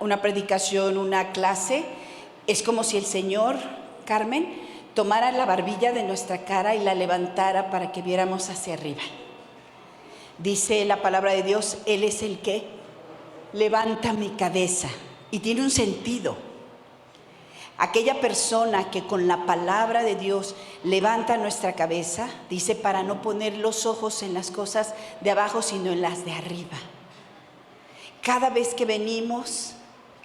una predicación, una clase, es como si el Señor, Carmen, tomara la barbilla de nuestra cara y la levantara para que viéramos hacia arriba. Dice la palabra de Dios, Él es el que levanta mi cabeza, y tiene un sentido. Aquella persona que con la palabra de Dios levanta nuestra cabeza, dice, para no poner los ojos en las cosas de abajo, sino en las de arriba. Cada vez que venimos,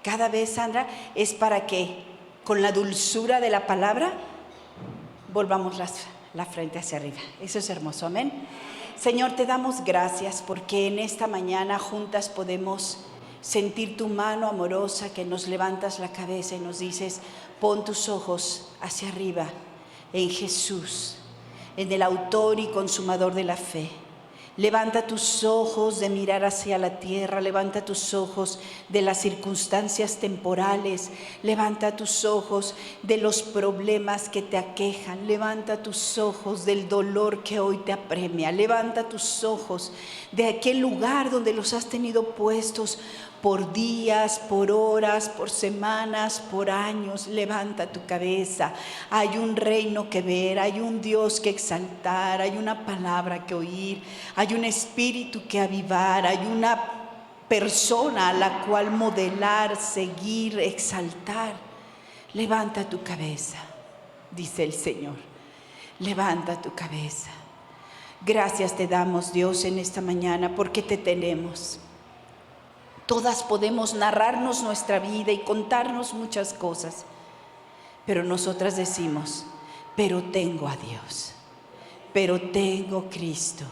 cada vez, Sandra, es para que con la dulzura de la palabra volvamos la frente hacia arriba. Eso es hermoso, amén. Señor, te damos gracias porque en esta mañana juntas podemos sentir tu mano amorosa, que nos levantas la cabeza y nos dices, pon tus ojos hacia arriba en Jesús, en el autor y consumador de la fe. Levanta tus ojos de mirar hacia la tierra, levanta tus ojos de las circunstancias temporales, levanta tus ojos de los problemas que te aquejan, levanta tus ojos del dolor que hoy te apremia, levanta tus ojos de aquel lugar donde los has tenido puestos por días, por horas, por semanas, por años. Levanta tu cabeza. Hay un reino que ver, hay un Dios que exaltar, hay una palabra que oír, hay un espíritu que avivar, hay una persona a la cual modelar, seguir, exaltar. Levanta tu cabeza, dice el Señor. Levanta tu cabeza. Gracias te damos, Dios, en esta mañana porque te tenemos. Todas podemos narrarnos nuestra vida y contarnos muchas cosas, pero nosotras decimos, pero tengo a Dios, pero tengo Cristo,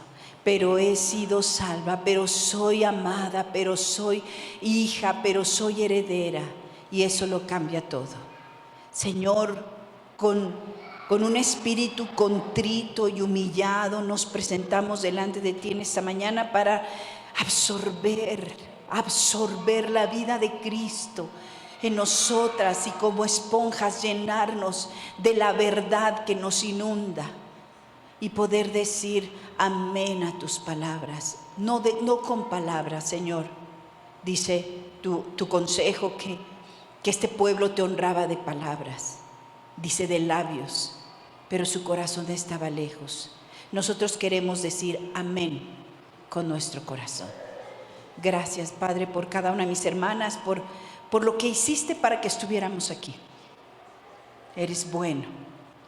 pero he sido salva, pero soy amada, pero soy hija, pero soy heredera, y eso lo cambia todo. Señor, con un espíritu contrito y humillado nos presentamos delante de ti en esta mañana para absorber la vida de Cristo en nosotras y como esponjas llenarnos de la verdad que nos inunda y poder decir amén a tus palabras, no con palabras, Señor. Dice tu consejo que este pueblo te honraba de palabras, dice de labios, pero su corazón estaba lejos. Nosotros queremos decir amén con nuestro corazón. Gracias, Padre, por cada una de mis hermanas, por lo que hiciste para que estuviéramos aquí. Eres bueno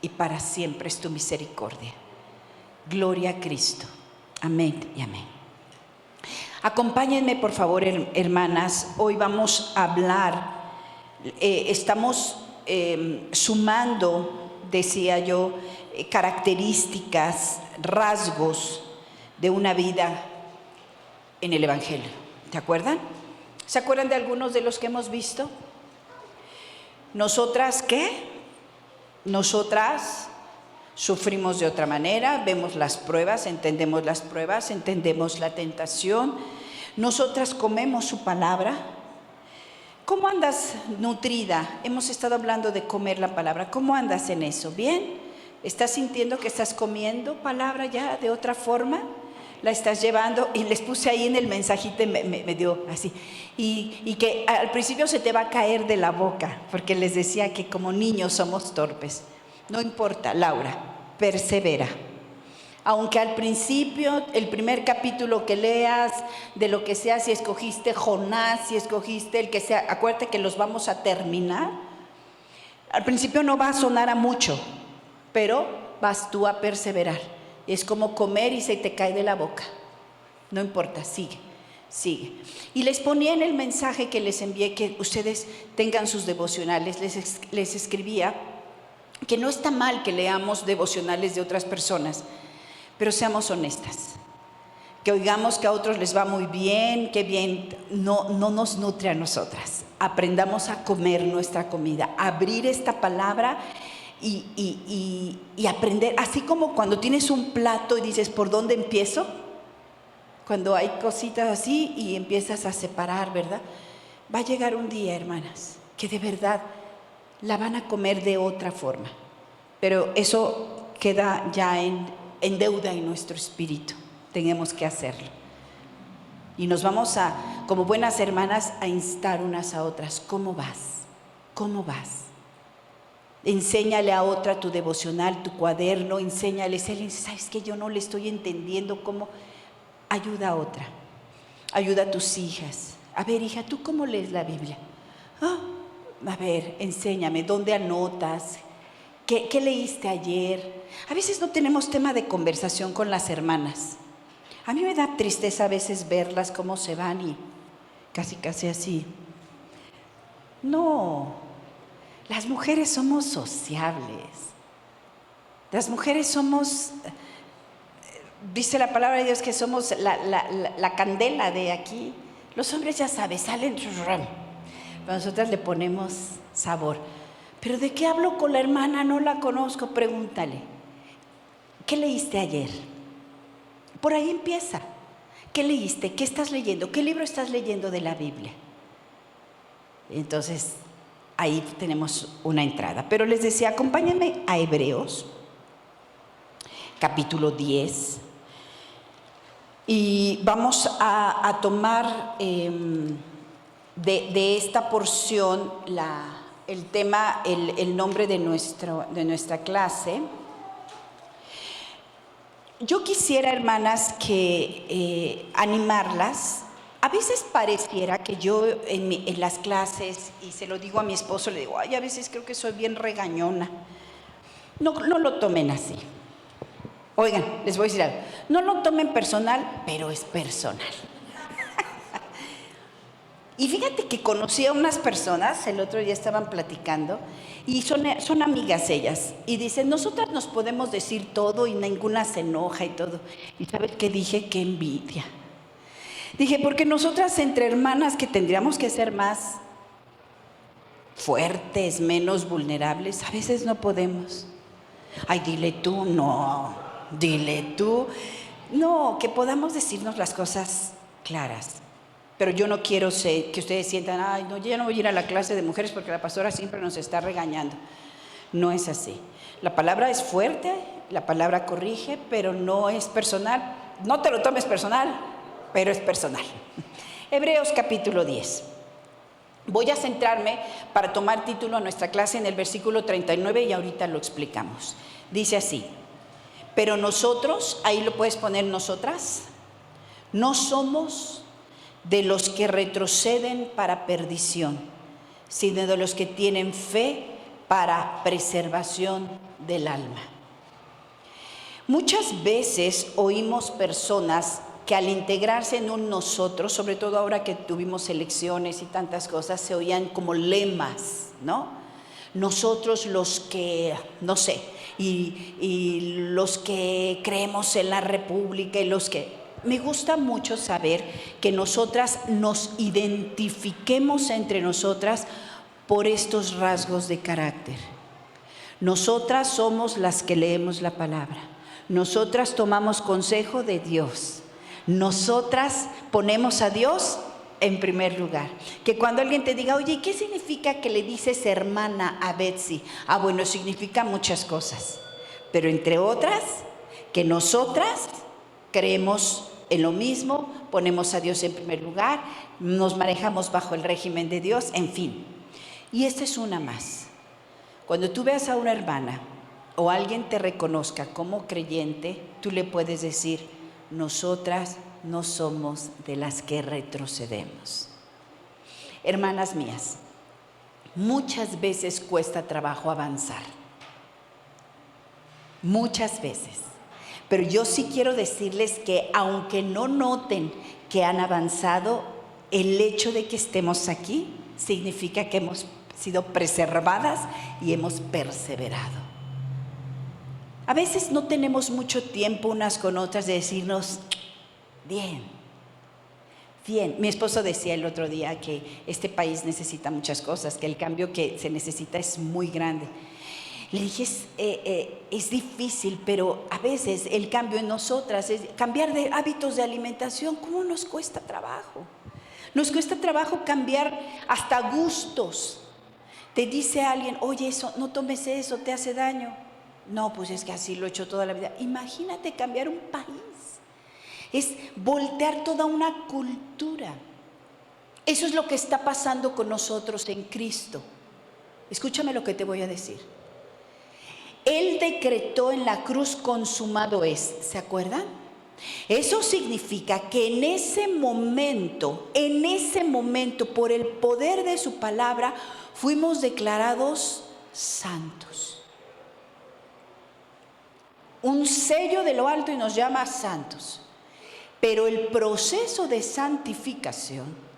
y para siempre es tu misericordia. Gloria a Cristo. Amén y amén. Acompáñenme, por favor, hermanas. Hoy vamos a hablar, estamos sumando, decía yo, características, rasgos de una vida en el Evangelio. ¿Te acuerdan? ¿Se acuerdan de algunos de los que hemos visto? ¿Nosotras qué? Nosotras sufrimos de otra manera, vemos las pruebas, entendemos la tentación. Nosotras comemos su palabra. ¿Cómo andas nutrida? Hemos estado hablando de comer la palabra. ¿Cómo andas en eso? ¿Bien? ¿Estás sintiendo que estás comiendo palabra ya de otra forma? La estás llevando, y les puse ahí en el mensajito, me dio así, y que al principio se te va a caer de la boca, porque les decía que como niños somos torpes. No importa, Laura, persevera. Aunque al principio, el primer capítulo que leas, de lo que sea, si escogiste Jonás, si escogiste el que sea, acuérdate que los vamos a terminar. Al principio no va a sonar a mucho, pero vas tú a perseverar. Es como comer y se te cae de la boca. No importa, sigue. Y les ponía en el mensaje que les envié que ustedes tengan sus devocionales. Les escribía que no está mal que leamos devocionales de otras personas, pero seamos honestas. Que oigamos que a otros les va muy bien, que bien, no nos nutre a nosotras. Aprendamos a comer nuestra comida, abrir esta palabra y aprender, así como cuando tienes un plato y dices, ¿por dónde empiezo? Cuando hay cositas así y empiezas a separar, ¿verdad? Va a llegar un día, hermanas, que de verdad la van a comer de otra forma. Pero eso queda ya en deuda en nuestro espíritu. Tenemos que hacerlo. Y nos vamos a como buenas hermanas, a instar unas a otras. ¿Cómo vas? ¿Cómo vas? Enséñale a otra tu devocional, tu cuaderno, enséñale. ¿Sabes qué? Yo no le estoy entendiendo cómo. Ayuda a otra. Ayuda a tus hijas. A ver, hija, ¿tú cómo lees la Biblia? A ver, enséñame, ¿dónde anotas? ¿Qué leíste ayer? A veces no tenemos tema de conversación con las hermanas. A mí me da tristeza a veces verlas cómo se van y casi así. No, las mujeres somos sociables. Las mujeres somos, dice la palabra de Dios que somos la candela de aquí. Los hombres ya sabes, salen, pero nosotras le ponemos sabor. ¿Pero de qué hablo con la hermana? No la conozco, pregúntale. ¿Qué leíste ayer? Por ahí empieza. ¿Qué leíste? ¿Qué estás leyendo? ¿Qué libro estás leyendo de la Biblia? Entonces, ahí tenemos una entrada. Pero les decía, acompáñenme a Hebreos, capítulo 10. Y vamos a tomar de esta porción el tema, el nombre de nuestra clase. Yo quisiera, hermanas, que animarlas. A veces pareciera que yo en las clases, y se lo digo a mi esposo, le digo, ay, a veces creo que soy bien regañona. No lo tomen así. Oigan, les voy a decir algo. No lo tomen personal, pero es personal. Y fíjate que conocí a unas personas, el otro día estaban platicando, y son amigas ellas, y dicen, nosotras nos podemos decir todo y ninguna se enoja y todo. ¿Y sabes qué dije? ¡Qué envidia! Dije, porque nosotras entre hermanas que tendríamos que ser más fuertes, menos vulnerables, a veces no podemos. Ay, dile tú, no, dile tú. No, que podamos decirnos las cosas claras. Pero yo no quiero que ustedes sientan, ay, no, yo ya no voy a ir a la clase de mujeres porque la pastora siempre nos está regañando. No es así. La palabra es fuerte, la palabra corrige, pero no es personal. No te lo tomes personal, pero es personal. Hebreos capítulo 10. Voy a centrarme para tomar título a nuestra clase en el versículo 39 y ahorita lo explicamos. Dice así, pero nosotros, ahí lo puedes poner nosotras, no somos de los que retroceden para perdición, sino de los que tienen fe para preservación del alma. Muchas veces oímos personas que al integrarse en un nosotros, sobre todo ahora que tuvimos elecciones y tantas cosas, se oían como lemas, ¿no? Nosotros los que, no sé, y los que creemos en la República y los que... Me gusta mucho saber que nosotras nos identifiquemos entre nosotras por estos rasgos de carácter. Nosotras somos las que leemos la palabra. Nosotras tomamos consejo de Dios. Nosotras ponemos a Dios en primer lugar. Que cuando alguien te diga, oye, ¿qué significa que le dices hermana a Betsy? Bueno, significa muchas cosas. Pero entre otras, que nosotras creemos en lo mismo, ponemos a Dios en primer lugar, nos manejamos bajo el régimen de Dios, en fin. Y esta es una más. Cuando tú veas a una hermana o alguien te reconozca como creyente, tú le puedes decir, nosotras no somos de las que retrocedemos. Hermanas mías, muchas veces cuesta trabajo avanzar. Muchas veces. Pero yo sí quiero decirles que aunque no noten que han avanzado, el hecho de que estemos aquí significa que hemos sido preservadas y hemos perseverado. A veces no tenemos mucho tiempo unas con otras de decirnos, bien. Mi esposo decía el otro día que este país necesita muchas cosas, que el cambio que se necesita es muy grande. Le dije, es difícil, pero a veces el cambio en nosotras es cambiar de hábitos de alimentación. ¿Cómo nos cuesta trabajo? Nos cuesta trabajo cambiar hasta gustos. Te dice alguien, oye, eso, no tomes eso, te hace daño. No, pues es que así lo he hecho toda la vida. Imagínate cambiar un país. Es voltear toda una cultura. Eso es lo que está pasando con nosotros en Cristo. Escúchame lo que te voy a decir. Él decretó en la cruz: consumado es. ¿Se acuerdan? Eso significa que en ese momento, por el poder de su palabra, fuimos declarados santos. Un sello de lo alto y nos llama santos. Pero el proceso de santificación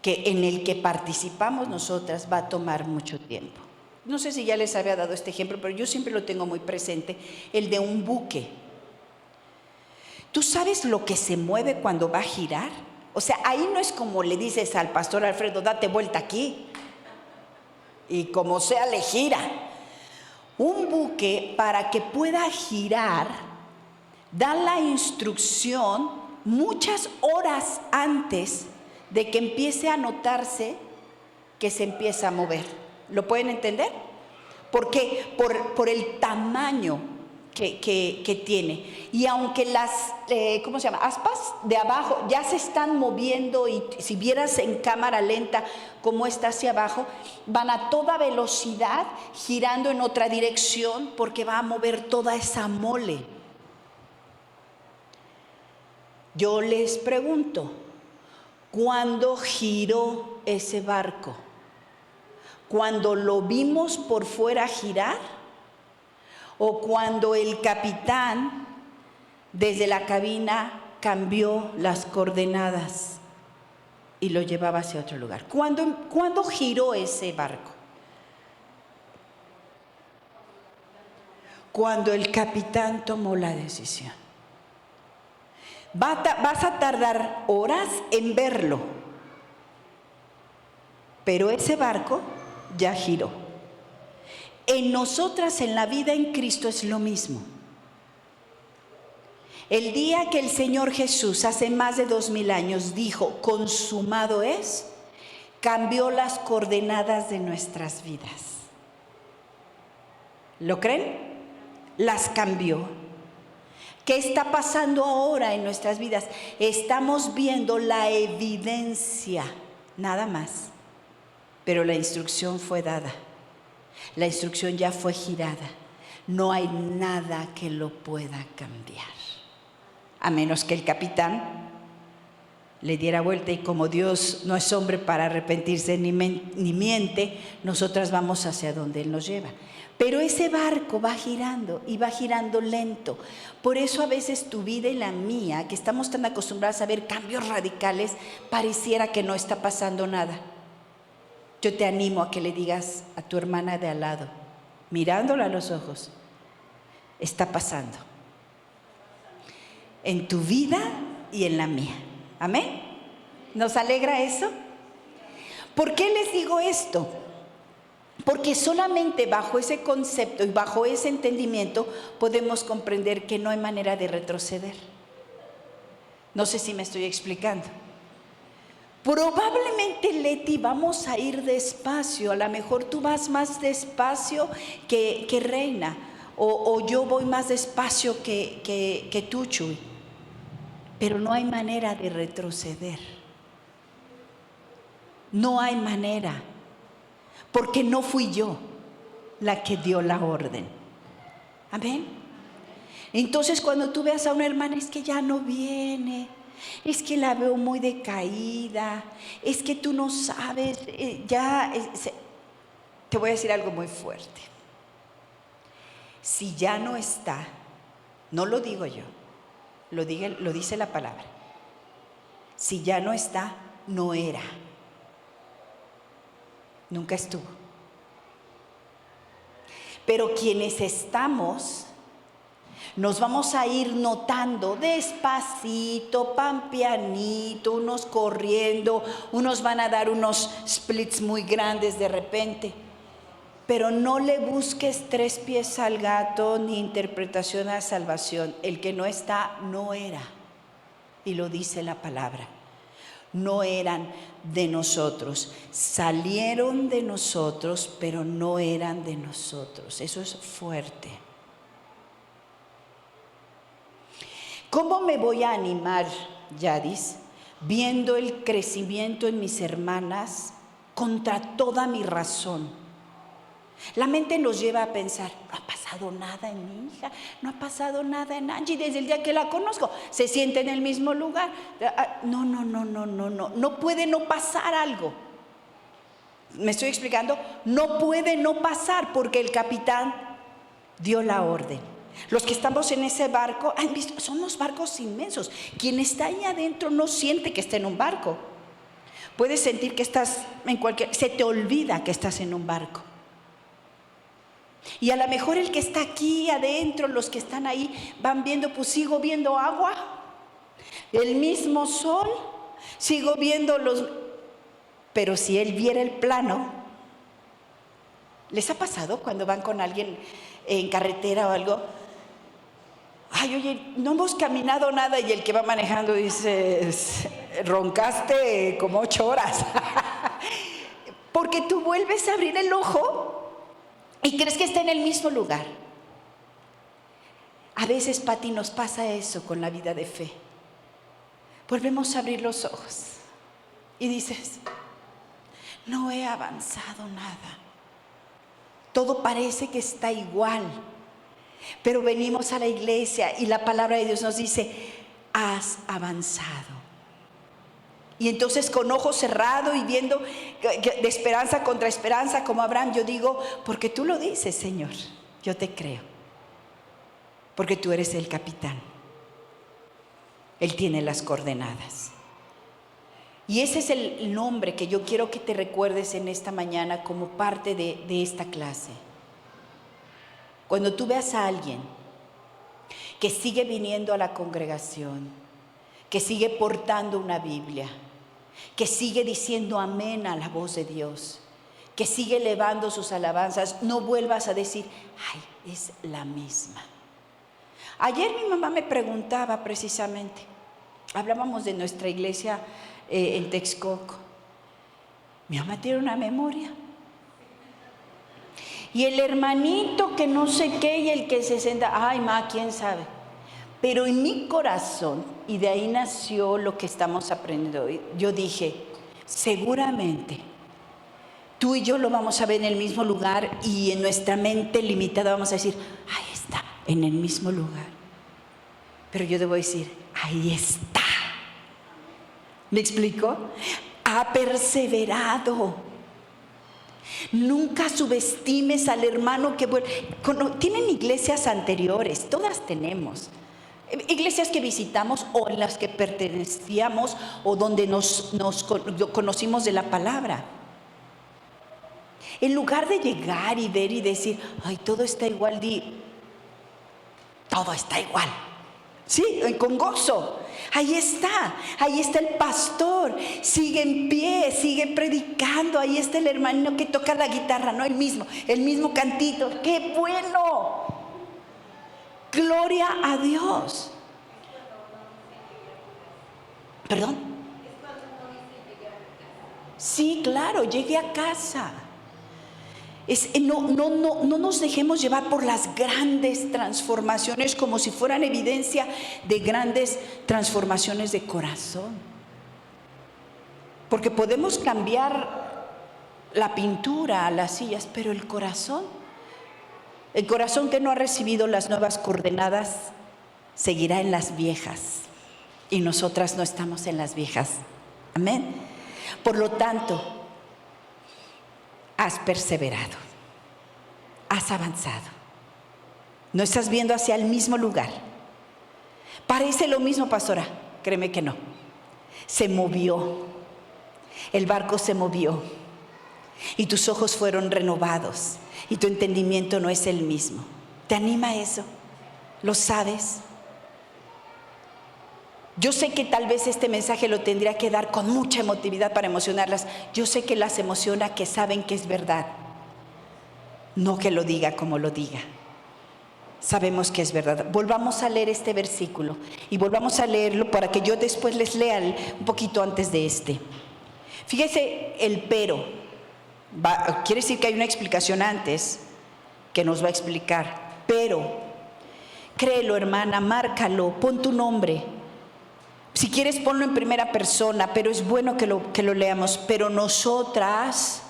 en el que participamos nosotras va a tomar mucho tiempo. No sé si ya les había dado este ejemplo, pero yo siempre lo tengo muy presente, el de un buque. ¿Tú sabes lo que se mueve cuando va a girar? O sea, ahí no es como le dices al pastor Alfredo: date vuelta aquí, y como sea le gira. Un buque, para que pueda girar, da la instrucción muchas horas antes de que empiece a notarse que se empieza a mover. ¿Lo pueden entender? Porque por el tamaño que tiene. Y aunque las aspas de abajo ya se están moviendo, y si vieras en cámara lenta cómo está hacia abajo, van a toda velocidad girando en otra dirección, porque va a mover toda esa mole. Yo les pregunto, ¿cuándo giró ese barco? ¿Cuando lo vimos por fuera girar? ¿O cuando el capitán desde la cabina cambió las coordenadas y lo llevaba hacia otro lugar? ¿Cuándo giró ese barco? Cuando el capitán tomó la decisión. Vas a tardar horas en verlo, pero ese barco ya giró. En nosotras, en la vida en Cristo, es lo mismo. El día que el Señor Jesús, hace más de 2000 años, dijo: consumado es, cambió las coordenadas de nuestras vidas. ¿Lo creen? Las cambió. ¿Qué está pasando ahora en nuestras vidas? Estamos viendo la evidencia, nada más. Pero la instrucción fue dada. La instrucción ya fue girada. No hay nada que lo pueda cambiar. A menos que el capitán le diera vuelta, y como Dios no es hombre para arrepentirse ni miente, nosotras vamos hacia donde Él nos lleva. Pero ese barco va girando, y va girando lento. Por eso a veces tu vida y la mía, que estamos tan acostumbradas a ver cambios radicales, pareciera que no está pasando nada. Yo te animo a que le digas a tu hermana de al lado, mirándola a los ojos: está pasando en tu vida y en la mía. ¿Amén? ¿Nos alegra eso? ¿Por qué les digo esto? Porque solamente bajo ese concepto y bajo ese entendimiento podemos comprender que no hay manera de retroceder. No sé si me estoy explicando. Probablemente, Leti, vamos a ir despacio. A lo mejor tú vas más despacio que Reina, o yo voy más despacio que tú, Chuy. Pero no hay manera de retroceder. No hay manera. Porque no fui yo la que dio la orden. Amén. Entonces, cuando tú veas a una hermana: es que ya no viene, es que la veo muy decaída, es que tú no sabes, te voy a decir algo muy fuerte. Si ya no está, no lo digo yo, lo dice la palabra. Si ya no está, no era. Nunca estuvo. Pero quienes estamos, nos vamos a ir notando despacito, pan pianito, unos corriendo, unos van a dar unos splits muy grandes de repente. Pero no le busques 3 pies al gato ni interpretación a salvación. El que no está, no era. Y lo dice la palabra. No eran de nosotros, salieron de nosotros, pero no eran de nosotros. Eso es fuerte. ¿Cómo me voy a animar, Yadis, viendo el crecimiento en mis hermanas contra toda mi razón. La mente nos lleva a pensar, no ha pasado nada en mi hija, no ha pasado nada en Angie desde el día que la conozco, se siente en el mismo lugar. No puede no pasar algo. ¿Me estoy explicando? No puede no pasar porque el capitán dio la orden. Los que estamos en ese barco, han visto, son unos barcos inmensos. Quien está ahí adentro no siente que está en un barco. Puedes sentir que estás en cualquier... Se te olvida que estás en un barco. Y a lo mejor el que está aquí adentro, los que están ahí, van viendo, pues sigo viendo agua, el mismo sol, sigo viendo los... Pero si él viera el plano, ¿les ha pasado cuando van con alguien en carretera o algo? Ay, oye, no hemos caminado nada, y el que va manejando dice, roncaste como 8 horas. Porque tú vuelves a abrir el ojo y crees que está en el mismo lugar. A veces, Pati, nos pasa eso con la vida de fe. Volvemos a abrir los ojos y dices, no he avanzado nada. Todo parece que está igual. Pero venimos a la iglesia y la palabra de Dios nos dice, has avanzado. Y entonces con ojos cerrados y viendo de esperanza contra esperanza como Abraham, yo digo, porque tú lo dices, Señor, yo te creo. Porque tú eres el capitán. Él tiene las coordenadas. Y ese es el nombre que yo quiero que te recuerdes en esta mañana como parte de esta clase. Cuando tú veas a alguien que sigue viniendo a la congregación, que sigue portando una Biblia, que sigue diciendo amén a la voz de Dios, que sigue elevando sus alabanzas, no vuelvas a decir, ay, es la misma. Ayer mi mamá me preguntaba precisamente, hablábamos de nuestra iglesia en Texcoco. Mi mamá tiene una memoria. Y el hermanito que no sé qué y el que se sienta, ay, ma, quién sabe. Pero en mi corazón, y de ahí nació lo que estamos aprendiendo hoy, yo dije, seguramente tú y yo lo vamos a ver en el mismo lugar y en nuestra mente limitada vamos a decir, ahí está, en el mismo lugar. Pero yo debo decir, ahí está. ¿Me explico? Ha perseverado. Nunca subestimes al hermano que vuelve. Tienen iglesias anteriores, todas tenemos. Iglesias que visitamos o en las que pertenecíamos o donde nos conocimos de la palabra. En lugar de llegar y ver y decir, ay, todo está igual, todo está igual. Sí, con gozo. Ahí está el pastor, sigue en pie, sigue predicando, ahí está el hermano que toca la guitarra, no el mismo cantito, ¡qué bueno! Gloria a Dios. ¿Perdón? Sí, claro, llegué a casa. No nos dejemos llevar por las grandes transformaciones como si fueran evidencia de grandes transformaciones de corazón. Porque podemos cambiar la pintura, las sillas, pero el corazón que no ha recibido las nuevas coordenadas, seguirá en las viejas. Y nosotras no estamos en las viejas. Amén. Por lo tanto, has perseverado, has avanzado. No estás viendo hacia el mismo lugar. Parece lo mismo, pastora. Créeme que no. Se movió. El barco se movió. Y tus ojos fueron renovados. Y tu entendimiento no es el mismo. ¿Te anima eso? ¿Lo sabes? Yo sé que tal vez este mensaje lo tendría que dar con mucha emotividad para emocionarlas. Yo sé que las emociona que saben que es verdad. No que lo diga como lo diga. Sabemos que es verdad. Volvamos a leer este versículo y volvamos a leerlo para que yo después les lea un poquito antes de este. Fíjese el pero. Quiere decir que hay una explicación antes que nos va a explicar. Pero, créelo, hermana, márcalo, pon tu nombre. Si quieres ponlo en primera persona, pero es bueno que lo leamos. Pero nosotras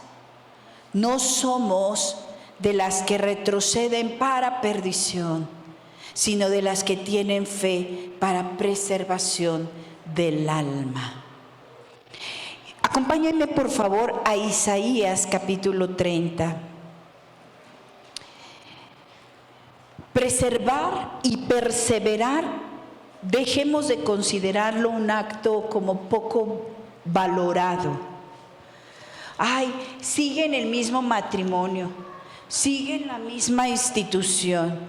no somos de las que retroceden para perdición, sino de las que tienen fe para preservación del alma. Acompáñenme por favor a Isaías capítulo 30. Preservar y perseverar, dejemos de considerarlo un acto como poco valorado. Ay, sigue en el mismo matrimonio, sigue en la misma institución.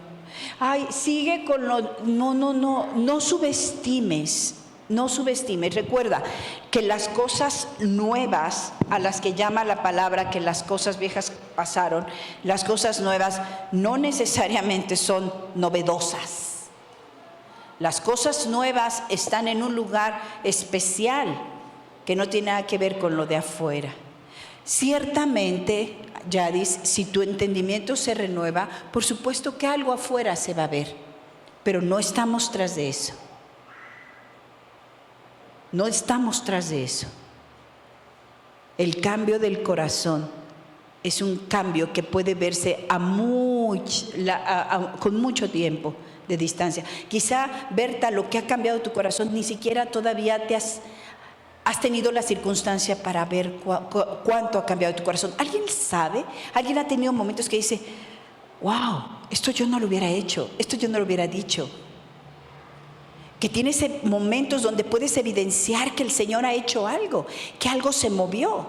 Ay, sigue con lo... No subestimes. No subestimes. Recuerda que las cosas nuevas, a las que llama la palabra que las cosas viejas pasaron, las cosas nuevas no necesariamente son novedosas. Las cosas nuevas están en un lugar especial que no tiene nada que ver con lo de afuera. Ciertamente, Yadis, si tu entendimiento se renueva, por supuesto que algo afuera se va a ver, pero no estamos tras de eso. No estamos tras de eso. El cambio del corazón es un cambio que puede verse con mucho tiempo de distancia. Quizá, Berta, lo que ha cambiado tu corazón, ni siquiera todavía has tenido la circunstancia para ver cuánto ha cambiado tu corazón. ¿Alguien sabe? ¿Alguien ha tenido momentos que dice, wow, esto yo no lo hubiera hecho, esto yo no lo hubiera dicho? Que tienes momentos donde puedes evidenciar que el Señor ha hecho algo, que algo se movió.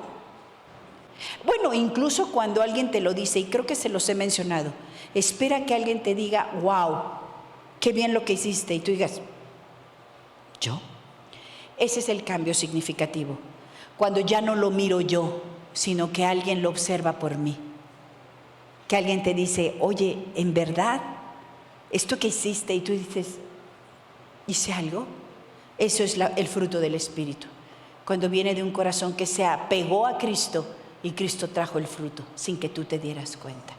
Bueno, incluso cuando alguien te lo dice, y creo que se los he mencionado, espera que alguien te diga, wow, qué bien lo que hiciste, y tú digas, ¿yo? Ese es el cambio significativo, cuando ya no lo miro yo, sino que alguien lo observa por mí. Que alguien te dice, oye, ¿en verdad esto que hiciste? Y tú dices, ¿hice algo? Eso es el fruto del Espíritu. Cuando viene de un corazón que se apegó a Cristo y Cristo trajo el fruto sin que tú te dieras cuenta.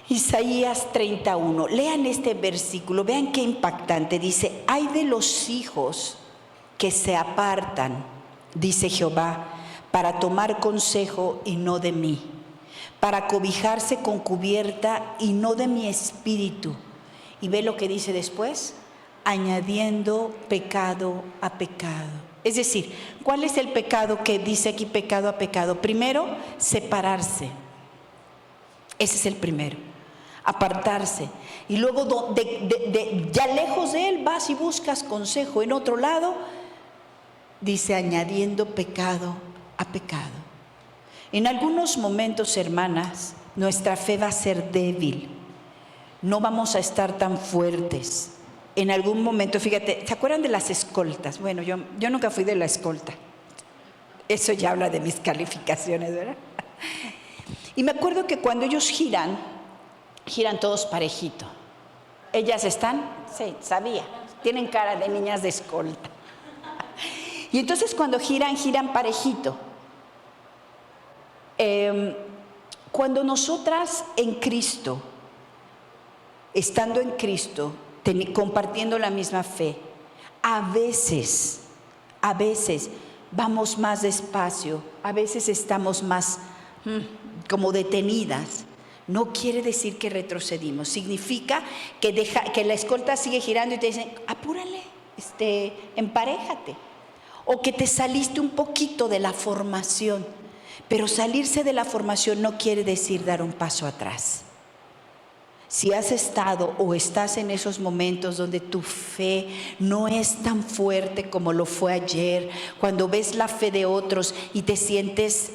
Isaías 31. Lean este versículo, vean qué impactante. Dice, ay de los hijos que se apartan, dice Jehová, para tomar consejo y no de mí, para cobijarse con cubierta y no de mi espíritu. Y ve lo que dice después, añadiendo pecado a pecado. Es decir, ¿cuál es el pecado que dice aquí pecado a pecado? Primero, separarse. Ese es el primero, apartarse. Y luego ya lejos de él vas y buscas consejo en otro lado. Dice añadiendo pecado a pecado. En algunos momentos, hermanas, nuestra fe va a ser débil. No vamos a estar tan fuertes. En algún momento, fíjate, ¿se acuerdan de las escoltas? Bueno, yo nunca fui de la escolta. Eso ya habla de mis calificaciones, ¿verdad? Y me acuerdo que cuando ellos giran todos parejito. ¿Ellas están? Sí, sabía. Tienen cara de niñas de escolta. Y entonces cuando giran parejito. Cuando nosotras en Cristo, estando en Cristo, compartiendo la misma fe, a veces vamos más despacio, a veces estamos más como detenidas. No quiere decir que retrocedimos, significa que la escolta sigue girando y te dicen, apúrale, emparéjate. O que te saliste un poquito de la formación, pero salirse de la formación no quiere decir dar un paso atrás. Si has estado o estás en esos momentos donde tu fe no es tan fuerte como lo fue ayer, cuando ves la fe de otros y te sientes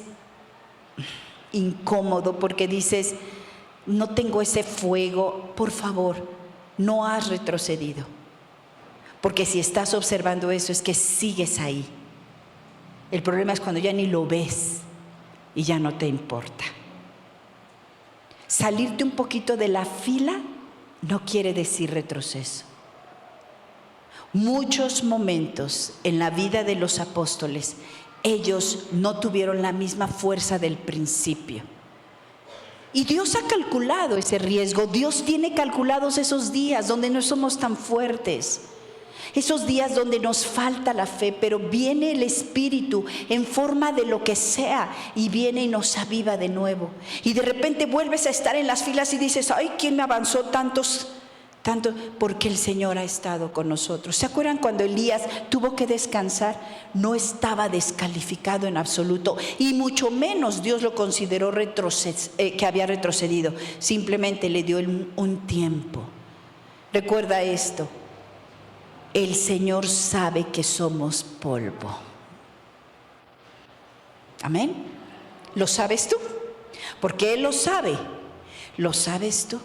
incómodo porque dices, no tengo ese fuego, por favor, no has retrocedido. Porque si estás observando eso es que sigues ahí. El problema es cuando ya ni lo ves y ya no te importa. Salirte un poquito de la fila no quiere decir retroceso. Muchos momentos en la vida de los apóstoles, ellos no tuvieron la misma fuerza del principio. Y Dios ha calculado ese riesgo. Dios tiene calculados esos días donde no somos tan fuertes. Esos días donde nos falta la fe, pero viene el Espíritu en forma de lo que sea y viene y nos aviva de nuevo. Y de repente vuelves a estar en las filas y dices, ay, ¿quién me avanzó tanto? Porque el Señor ha estado con nosotros. ¿Se acuerdan cuando Elías tuvo que descansar? No estaba descalificado en absoluto y mucho menos Dios lo consideró que había retrocedido. Simplemente le dio un tiempo. Recuerda esto. El Señor sabe que somos polvo. Amén. ¿Lo sabes tú? Porque Él lo sabe. ¿Lo sabes tú?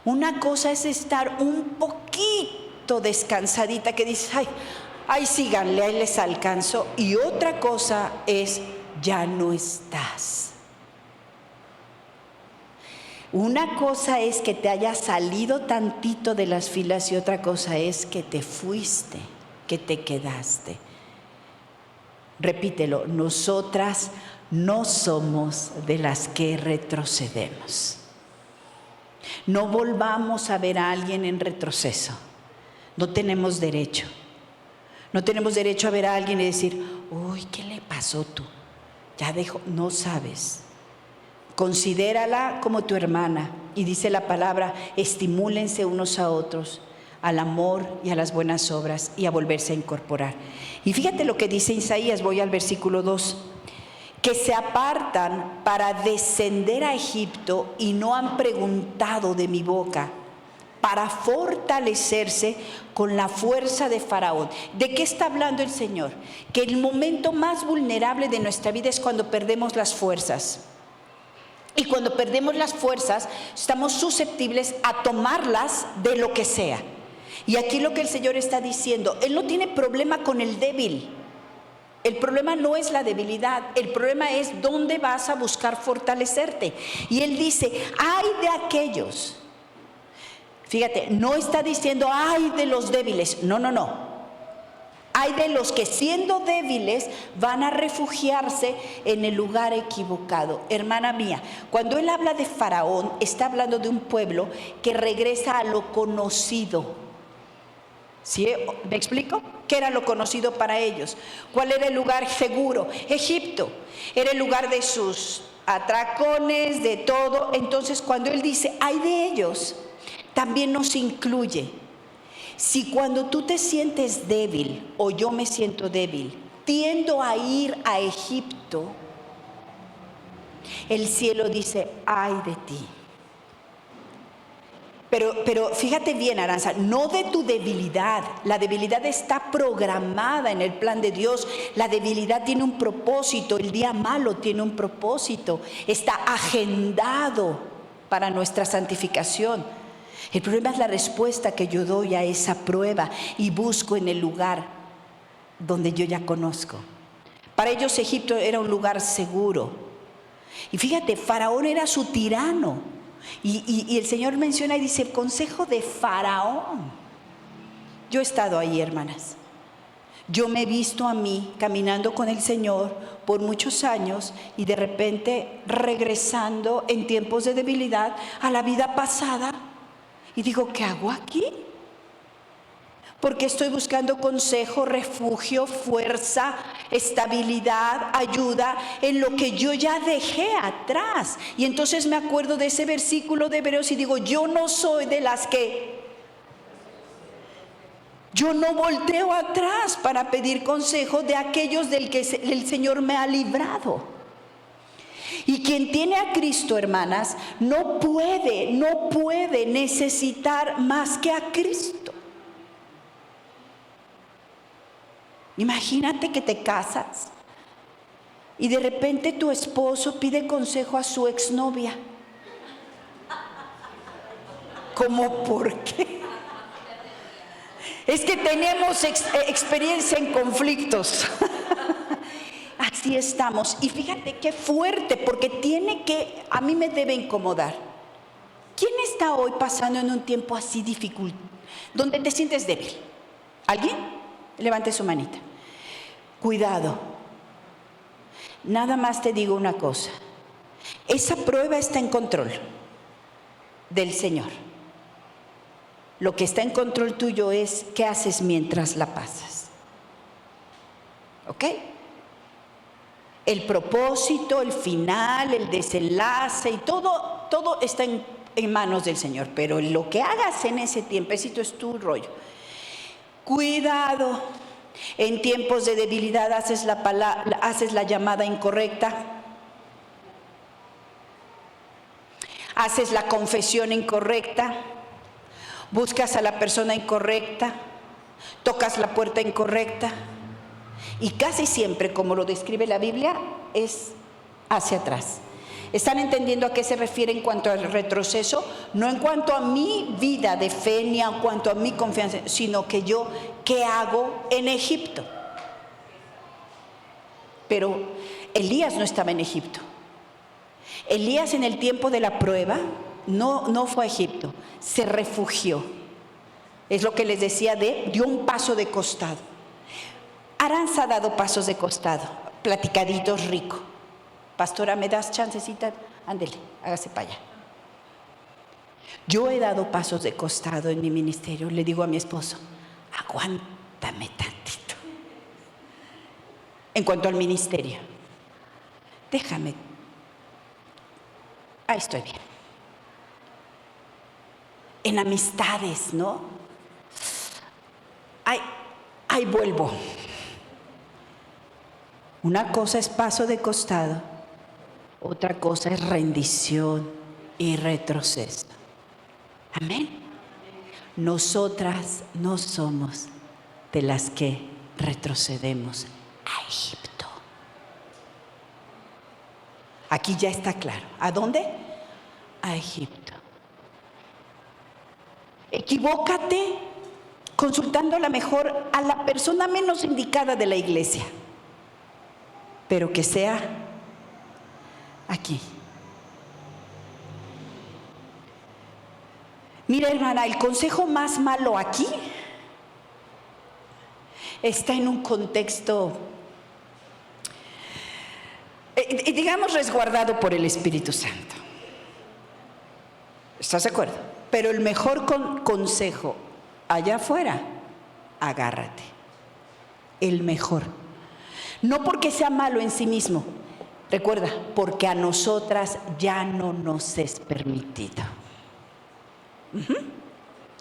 Una cosa es estar un poquito descansadita que dices, ay, síganle, ahí les alcanzo. Y otra cosa es, ya no estás. Una cosa es que te hayas salido tantito de las filas y otra cosa es que te fuiste, que te quedaste. Repítelo, nosotras no somos de las que retrocedemos. No volvamos a ver a alguien en retroceso. No tenemos derecho. No tenemos derecho a ver a alguien y decir, uy, ¿qué le pasó tú? Ya dejó, no sabes. Considérala como tu hermana. Y dice la palabra, estimúlense unos a otros al amor y a las buenas obras y a volverse a incorporar. Y fíjate lo que dice Isaías, voy al versículo 2. Que se apartan para descender a Egipto y no han preguntado de mi boca, para fortalecerse con la fuerza de Faraón. ¿De qué está hablando el Señor? Que el momento más vulnerable de nuestra vida es cuando perdemos las fuerzas. Y cuando perdemos las fuerzas, estamos susceptibles a tomarlas de lo que sea. Y aquí lo que el Señor está diciendo, Él no tiene problema con el débil. El problema no es la debilidad, el problema es dónde vas a buscar fortalecerte. Y Él dice, ay de aquellos. Fíjate, no está diciendo, ay de los débiles. No. Hay de los que siendo débiles van a refugiarse en el lugar equivocado. Hermana mía, cuando Él habla de Faraón, está hablando de un pueblo que regresa a lo conocido. ¿Sí? ¿Me explico? ¿Qué era lo conocido para ellos? ¿Cuál era el lugar seguro? Egipto. Era el lugar de sus atracones, de todo. Entonces, cuando Él dice, hay de ellos, también nos incluye. Si cuando tú te sientes débil o yo me siento débil, tiendo a ir a Egipto, el cielo dice, ay de ti. Pero fíjate bien, Aranza, no de tu debilidad. La debilidad está programada en el plan de Dios. La debilidad tiene un propósito, el día malo tiene un propósito. Está agendado para nuestra santificación. El problema es la respuesta que yo doy a esa prueba y busco en el lugar donde yo ya conozco. Para ellos Egipto era un lugar seguro. Y fíjate, Faraón era su tirano. Y el Señor menciona y dice, el consejo de Faraón. Yo he estado ahí, hermanas. Yo me he visto a mí caminando con el Señor por muchos años y de repente regresando en tiempos de debilidad a la vida pasada. Y digo, ¿qué hago aquí? Porque estoy buscando consejo, refugio, fuerza, estabilidad, ayuda en lo que yo ya dejé atrás. Y entonces me acuerdo de ese versículo de Hebreos y digo, yo no soy de las que... Yo no volteo atrás para pedir consejo de aquellos del que el Señor me ha librado. Y quien tiene a Cristo, hermanas, no puede necesitar más que a Cristo. Imagínate que te casas y de repente tu esposo pide consejo a su exnovia. ¿Cómo por qué? Es que tenemos experiencia en conflictos. Así estamos. Y fíjate qué fuerte, porque a mí me debe incomodar. ¿Quién está hoy pasando en un tiempo así difícil, donde te sientes débil? ¿Alguien? Levante su manita. Cuidado. Nada más te digo una cosa. Esa prueba está en control del Señor. Lo que está en control tuyo es qué haces mientras la pasas. ¿Ok? El propósito, el final, el desenlace y todo está en manos del Señor. Pero lo que hagas en ese tiempecito es tu rollo. Cuidado, en tiempos de debilidad haces la llamada incorrecta, haces la confesión incorrecta, buscas a la persona incorrecta, tocas la puerta incorrecta y casi siempre, como lo describe la Biblia, es hacia atrás. ¿Están entendiendo a qué se refiere en cuanto al retroceso? No en cuanto a mi vida de fe ni en cuanto a mi confianza, sino que yo, ¿qué hago en Egipto? Pero Elías no estaba en Egipto. Elías en el tiempo de la prueba no fue a Egipto, se refugió. Es lo que les decía dio un paso de costado. Aranza ha dado pasos de costado, platicaditos rico. Pastora, ¿me das chancecita? Ándele, hágase para allá. Yo he dado pasos de costado en mi ministerio. Le digo a mi esposo, aguántame tantito. En cuanto al ministerio, déjame. Ahí estoy bien. En amistades, ¿no? Ahí vuelvo. Una cosa es paso de costado. Otra cosa es rendición y retroceso. Amén. Nosotras no somos de las que retrocedemos a Egipto. Aquí ya está claro. ¿A dónde? A Egipto. Equivócate consultando a lo mejor a la persona menos indicada de la iglesia, pero que sea aquí. Mira, hermana, el consejo más malo aquí está en un contexto, digamos, resguardado por el Espíritu Santo. ¿Estás de acuerdo? Pero el mejor consejo allá afuera, agárrate. El mejor. No porque sea malo en sí mismo. Recuerda, porque a nosotras ya no nos es permitido.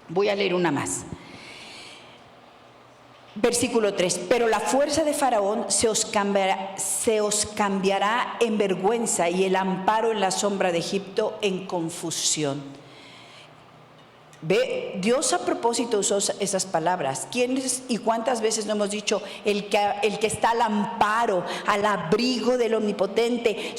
Voy a leer una más. Versículo 3. Pero la fuerza de Faraón se os cambiará en vergüenza y el amparo en la sombra de Egipto en confusión. Ve, Dios a propósito usó esas palabras. ¿Quiénes y cuántas veces no hemos dicho el que está al amparo, al abrigo del Omnipotente,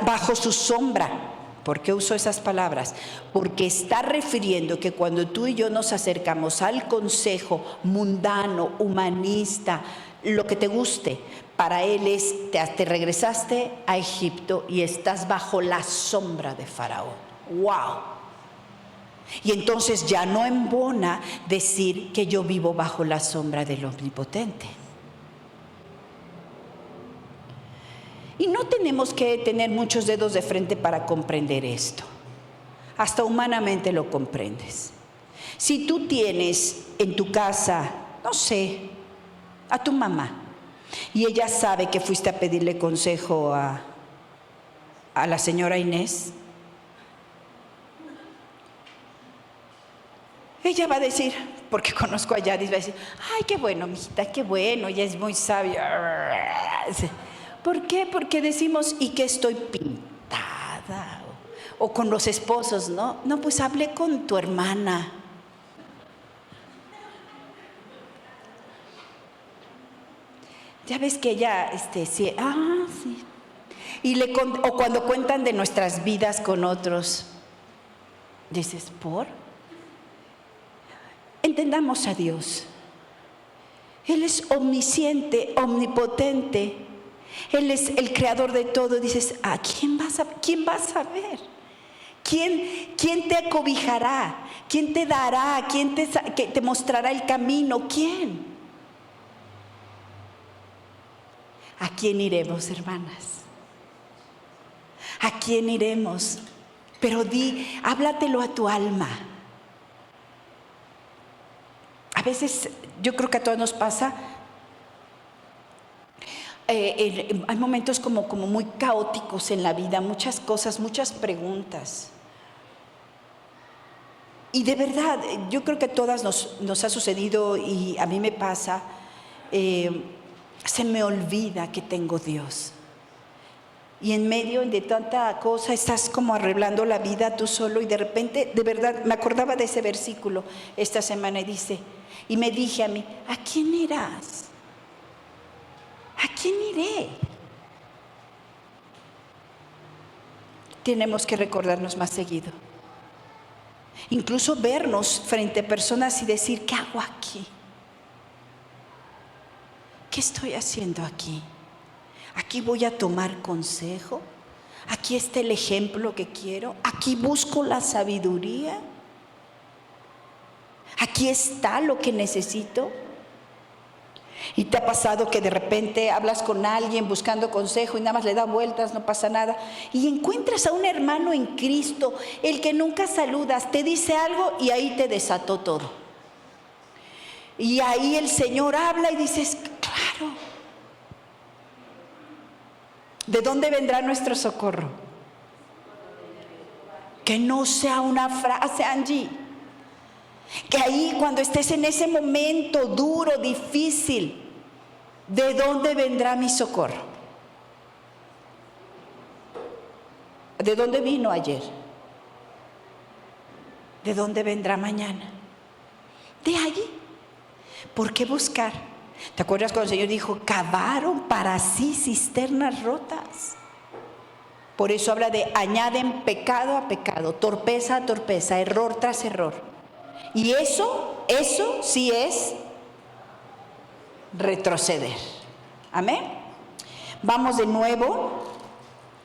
bajo su sombra? ¿Por qué usó esas palabras? Porque está refiriendo que cuando tú y yo nos acercamos al consejo mundano, humanista, lo que te guste, para él es, te regresaste a Egipto y estás bajo la sombra de Faraón. ¡Wow! Y entonces ya no embona decir que yo vivo bajo la sombra del Omnipotente. Y no tenemos que tener muchos dedos de frente para comprender esto. Hasta humanamente lo comprendes. Si tú tienes en tu casa, no sé, a tu mamá, y ella sabe que fuiste a pedirle consejo a la señora Inés, ella va a decir, porque conozco a Yadis, va a decir, ay, qué bueno, mijita, qué bueno, ella es muy sabia. ¿Por qué? Porque decimos, ¿y que estoy pintada? O con los esposos, ¿no? No, pues hablé con tu hermana. Ya ves que ella, sí, sí. O cuando cuentan de nuestras vidas con otros, dices, ¿por? Entendamos a Dios. Él es omnisciente, omnipotente. Él es el creador de todo. Dices, ¿a quién vas a ver? ¿Quién te acobijará? ¿Quién te dará? ¿Quién te mostrará el camino? ¿Quién? ¿A quién iremos, hermanas? ¿A quién iremos? Pero háblatelo a tu alma. veces, yo creo que a todos nos pasa, hay momentos como muy caóticos en la vida, muchas cosas, muchas preguntas. Y de verdad, yo creo que a todas nos ha sucedido, y a mí me pasa, se me olvida que tengo Dios. Y en medio de tanta cosa estás como arreglando la vida tú solo, y de repente, de verdad, me acordaba de ese versículo esta semana y dice, y me dije a mí, ¿a quién irás? ¿A quién iré? Tenemos que recordarnos más seguido. Incluso vernos frente a personas y decir, ¿qué hago aquí? ¿Qué estoy haciendo aquí? Aquí voy a tomar consejo. Aquí está el ejemplo que quiero. Aquí busco la sabiduría. Aquí está lo que necesito. ¿Y te ha pasado que de repente hablas con alguien buscando consejo y nada más le da vueltas, no pasa nada? Y encuentras a un hermano en Cristo, el que nunca saludas, te dice algo y ahí te desató todo. Y ahí el Señor habla y dices, claro. ¿De dónde vendrá nuestro socorro? Que no sea una frase, Angie. Que ahí cuando estés en ese momento duro, difícil, ¿de dónde vendrá mi socorro? ¿De dónde vino ayer? ¿De dónde vendrá mañana? De allí. ¿Por qué buscar? ¿Te acuerdas cuando el Señor dijo, cavaron para sí cisternas rotas? Por eso habla de añaden pecado a pecado, torpeza a torpeza, error tras error. Y eso sí es retroceder. Amén. Vamos de nuevo,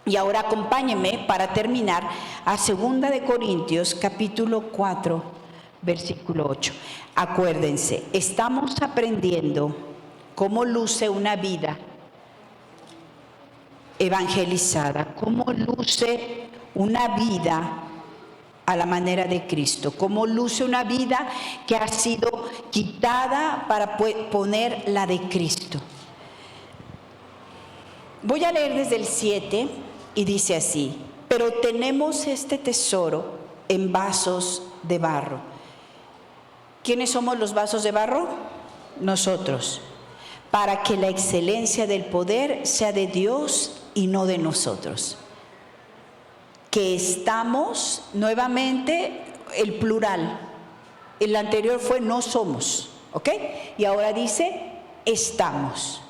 y ahora acompáñenme para terminar a 2 de Corintios capítulo 4, versículo 8. Acuérdense, estamos aprendiendo cómo luce una vida evangelizada, cómo luce una vida a la manera de Cristo, cómo luce una vida que ha sido quitada para poner la de Cristo. Voy a leer desde el 7 y dice así: pero tenemos este tesoro en vasos de barro. ¿Quiénes somos los vasos de barro? Nosotros. Para que la excelencia del poder sea de Dios y no de nosotros. Que estamos, nuevamente el plural. El anterior fue no somos, ¿ok? Y ahora dice estamos.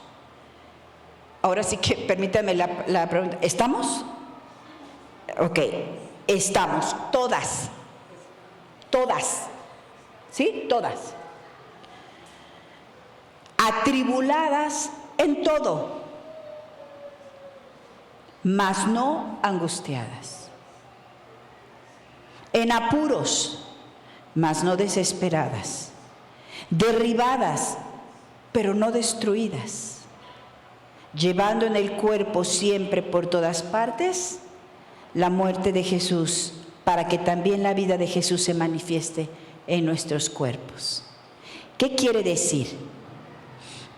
Ahora sí que permítanme la pregunta. ¿Estamos? Ok, estamos, todas. ¿Sí? Todas. Atribuladas en todo, mas no angustiadas. En apuros, mas no desesperadas. Derribadas, pero no destruidas. Llevando en el cuerpo siempre por todas partes la muerte de Jesús, para que también la vida de Jesús se manifieste en nuestros cuerpos. ¿Qué quiere decir?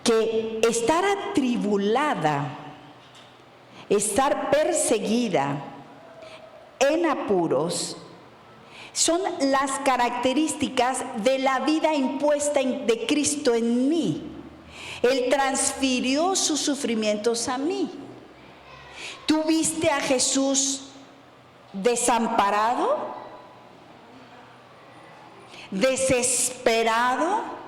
Que estar atribulada, estar perseguida, en apuros, son las características de la vida impuesta de Cristo en mí. Él transfirió sus sufrimientos a mí. ¿Tú viste a Jesús desamparado? ¿Desesperado?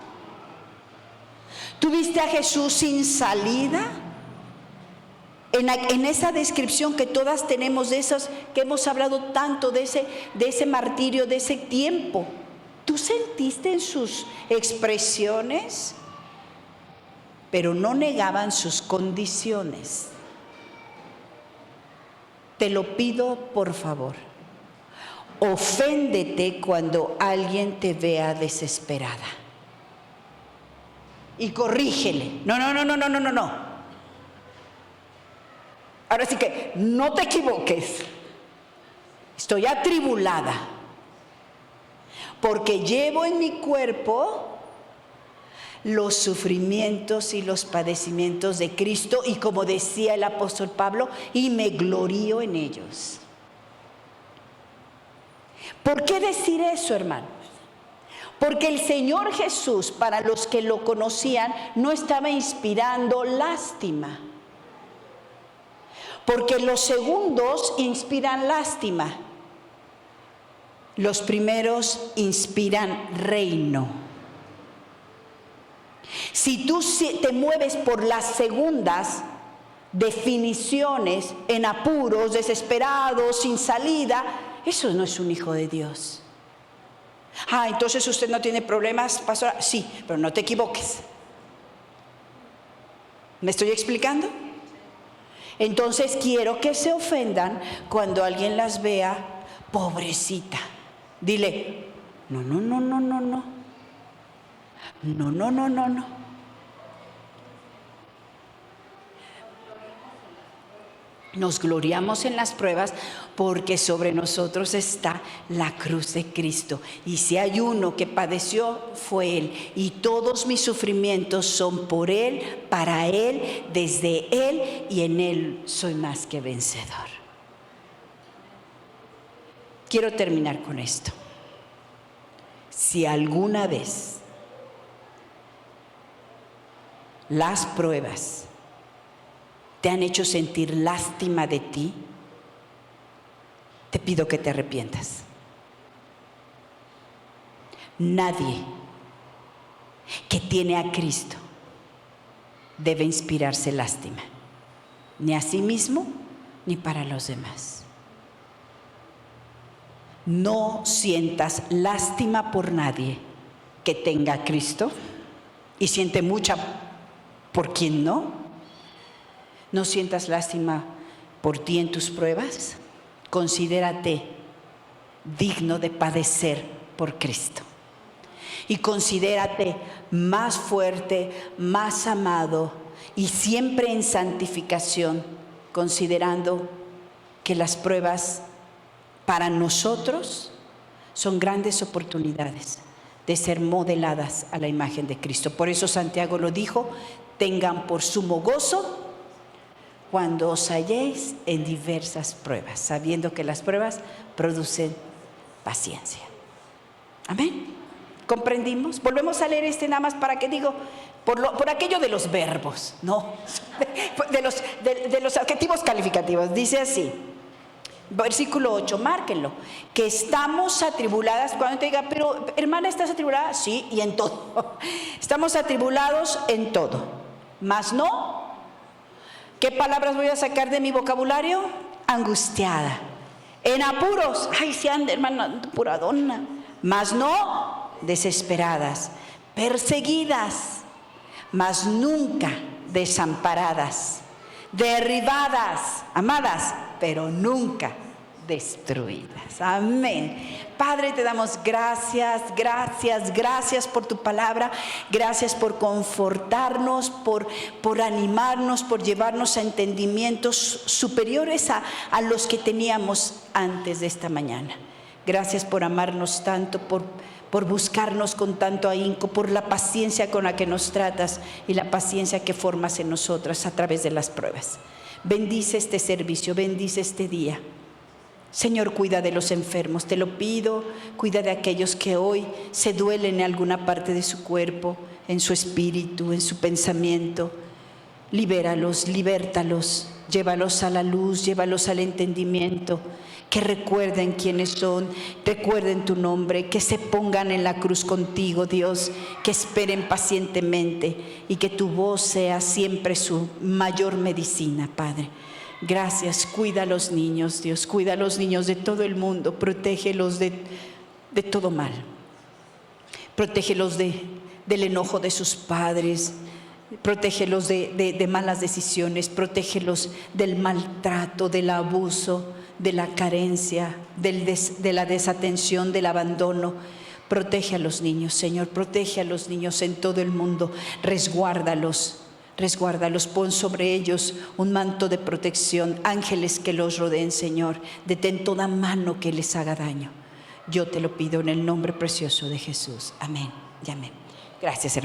¿Tú viste a Jesús sin salida? En esa descripción que todas tenemos, de esos que hemos hablado tanto, de ese martirio, de ese tiempo, ¿tú sentiste en sus expresiones? Pero no negaban sus condiciones. Te lo pido por favor. Oféndete cuando alguien te vea desesperada. Y corrígele. No. Ahora sí que no te equivoques. Estoy atribulada porque llevo en mi cuerpo los sufrimientos y los padecimientos de Cristo, y como decía el apóstol Pablo, y me glorío en ellos. ¿Por qué decir eso, hermanos? Porque el Señor Jesús, para los que lo conocían, no estaba inspirando lástima. Porque los segundos inspiran lástima. Los primeros inspiran reino. Si tú te mueves por las segundas definiciones, en apuros, desesperados, sin salida, eso no es un hijo de Dios. Entonces usted no tiene problemas, pastora. Sí, pero no te equivoques. ¿Me estoy explicando? Entonces quiero que se ofendan cuando alguien las vea, pobrecita. Dile, no. Nos gloriamos en las pruebas porque sobre nosotros está la cruz de Cristo. Y si hay uno que padeció, fue Él. Y todos mis sufrimientos son por Él, para Él, desde Él, y en Él soy más que vencedor. Quiero terminar con esto. Si alguna vez las pruebas te han hecho sentir lástima de ti, te pido que te arrepientas. Nadie que tiene a Cristo debe inspirarse lástima, ni a sí mismo ni para los demás. No sientas lástima por nadie que tenga a Cristo y siente mucha por quien no. No sientas lástima por ti en tus pruebas. Considérate digno de padecer por Cristo. Y considérate más fuerte, más amado y siempre en santificación, considerando que las pruebas para nosotros son grandes oportunidades de ser modeladas a la imagen de Cristo. Por eso Santiago lo dijo: tengan por sumo gozo cuando os halléis en diversas pruebas, sabiendo que las pruebas producen paciencia. Amén. ¿Comprendimos? Volvemos a leer nada más para que digo, por aquello de los verbos, no, de los adjetivos calificativos. Dice así, versículo 8, márquenlo, que estamos atribuladas. Cuando te diga, pero hermana, ¿estás atribulada? Sí, y en todo. Estamos atribulados en todo, mas no. ¿Qué palabras voy a sacar de mi vocabulario? Angustiada. En apuros. Sí anda, hermana, apuradona. Mas no desesperadas. Perseguidas. Mas nunca desamparadas. Derribadas. Amadas, pero nunca destruidas. Amén. Padre, te damos gracias por tu palabra. Gracias por confortarnos, por animarnos, por llevarnos a entendimientos superiores a los que teníamos antes de esta mañana. Gracias por amarnos tanto, por buscarnos con tanto ahínco, por la paciencia con la que nos tratas y la paciencia que formas en nosotras a través de las pruebas. Bendice este servicio, bendice este día. Señor, cuida de los enfermos, te lo pido. Cuida de aquellos que hoy se duelen en alguna parte de su cuerpo, en su espíritu, en su pensamiento. Libéralos, libértalos, llévalos a la luz, llévalos al entendimiento. Que recuerden quiénes son, recuerden tu nombre, que se pongan en la cruz contigo, Dios, que esperen pacientemente y que tu voz sea siempre su mayor medicina, Padre. Gracias, cuida a los niños, Dios, cuida a los niños de todo el mundo, protégelos de todo mal. Protégelos del enojo de sus padres, protégelos de malas decisiones, protégelos del maltrato, del abuso, de la carencia, de la desatención, del abandono. Protege a los niños, Señor, protege a los niños en todo el mundo, resguárdalos, pon sobre ellos un manto de protección, ángeles que los rodeen, Señor, detén toda mano que les haga daño. Yo te lo pido en el nombre precioso de Jesús. Amén y amén. Gracias, hermano.